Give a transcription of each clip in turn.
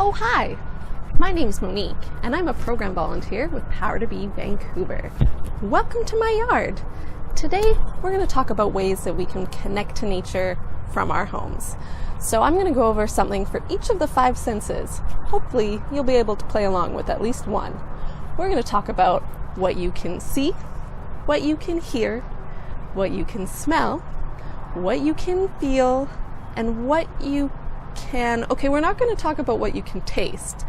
Oh, hi! My name's Monique, and I'm a program volunteer with Power to Be Vancouver. Welcome to my yard! Today, we're going to talk about ways that we can connect to nature from our homes. So I'm going to go over something for each of the 5 senses. Hopefully, you'll be able to play along with at least one. We're going to talk about what you can see, what you can hear, what you can smell, what you can feel, and what you can... Okay, we're not going to talk about what you can taste,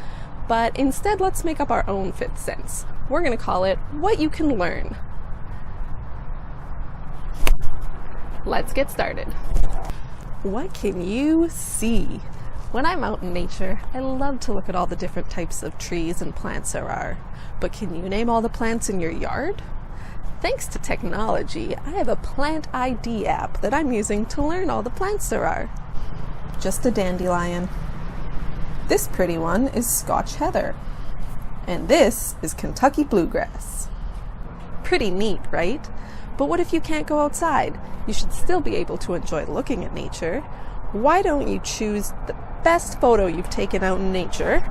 but instead let's make up our own 5th sense. We're going to call it what you can learn. Let's get started. What can you see? When I'm out in nature, I love to look at all the different types of trees and plants there are. But can you name all the plants in your yard? Thanks to technology, I have a plant ID app that I'm using to learn all the plants there are. Just a dandelion. This pretty one is Scotch heather. And this is Kentucky bluegrass. Pretty neat, right? But what if you can't go outside? You should still be able to enjoy looking at nature. Why don't you choose the best photo you've taken out in nature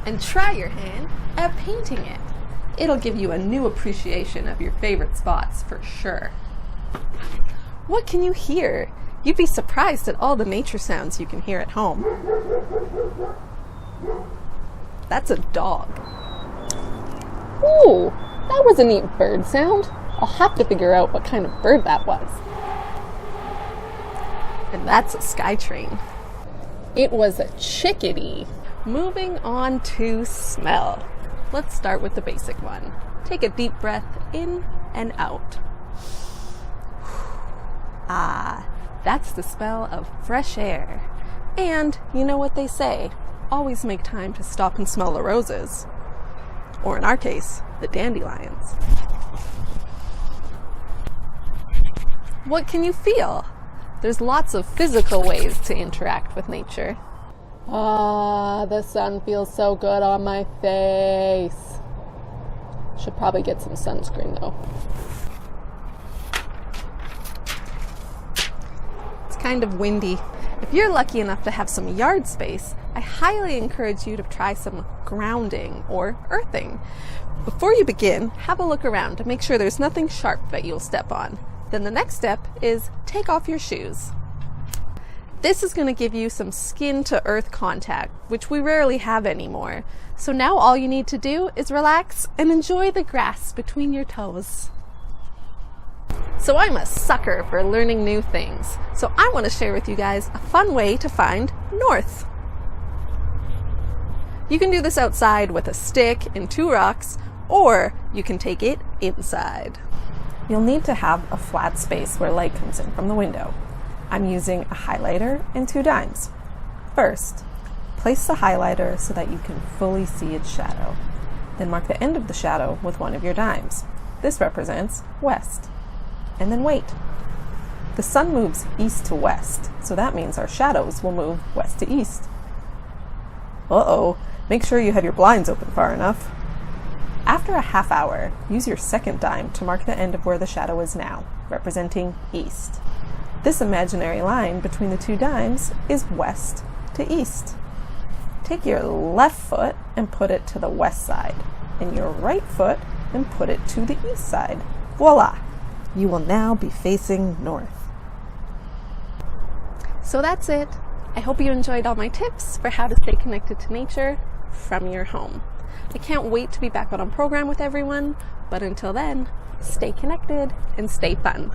and try your hand at painting it? It'll give you a new appreciation of your favorite spots for sure. What can you hear? You'd be surprised at all the nature sounds you can hear at home. That's a dog. Ooh, that was a neat bird sound. I'll have to figure out what kind of bird that was. And that's a sky train. It was a chickadee. Moving on to smell. Let's start with the basic one. Take a deep breath in and out. Ah, that's the smell of fresh air. And you know what they say, always make time to stop and smell the roses. Or in our case, the dandelions. What can you feel? There's lots of physical ways to interact with nature. Ah, the sun feels so good on my face. Should probably get some sunscreen though. It's kind of windy. If you're lucky enough to have some yard space, I highly encourage you to try some grounding or earthing. Before you begin, have a look around to make sure there's nothing sharp that you'll step on. Then the next step is take off your shoes. This is going to give you some skin to earth contact, which we rarely have anymore. So now all you need to do is relax and enjoy the grass between your toes. So I'm a sucker for learning new things. So I want to share with you guys a fun way to find north. You can do this outside with a stick and 2 rocks, or you can take it inside. You'll need to have a flat space where light comes in from the window. I'm using a highlighter and 2 dimes. First, place the highlighter so that you can fully see its shadow. Then mark the end of the shadow with one of your dimes. This represents west. And then wait. The sun moves east to west, so that means our shadows will move west to east. Uh-oh, make sure you have your blinds open far enough. After a half hour, use your second dime to mark the end of where the shadow is now, representing east. This imaginary line between the 2 dimes is west to east. Take your left foot and put it to the west side, and your right foot and put it to the east side. Voila! You will now be facing north. So that's it. I hope you enjoyed all my tips for how to stay connected to nature from your home. I can't wait to be back on a program with everyone, but until then, stay connected and stay fun.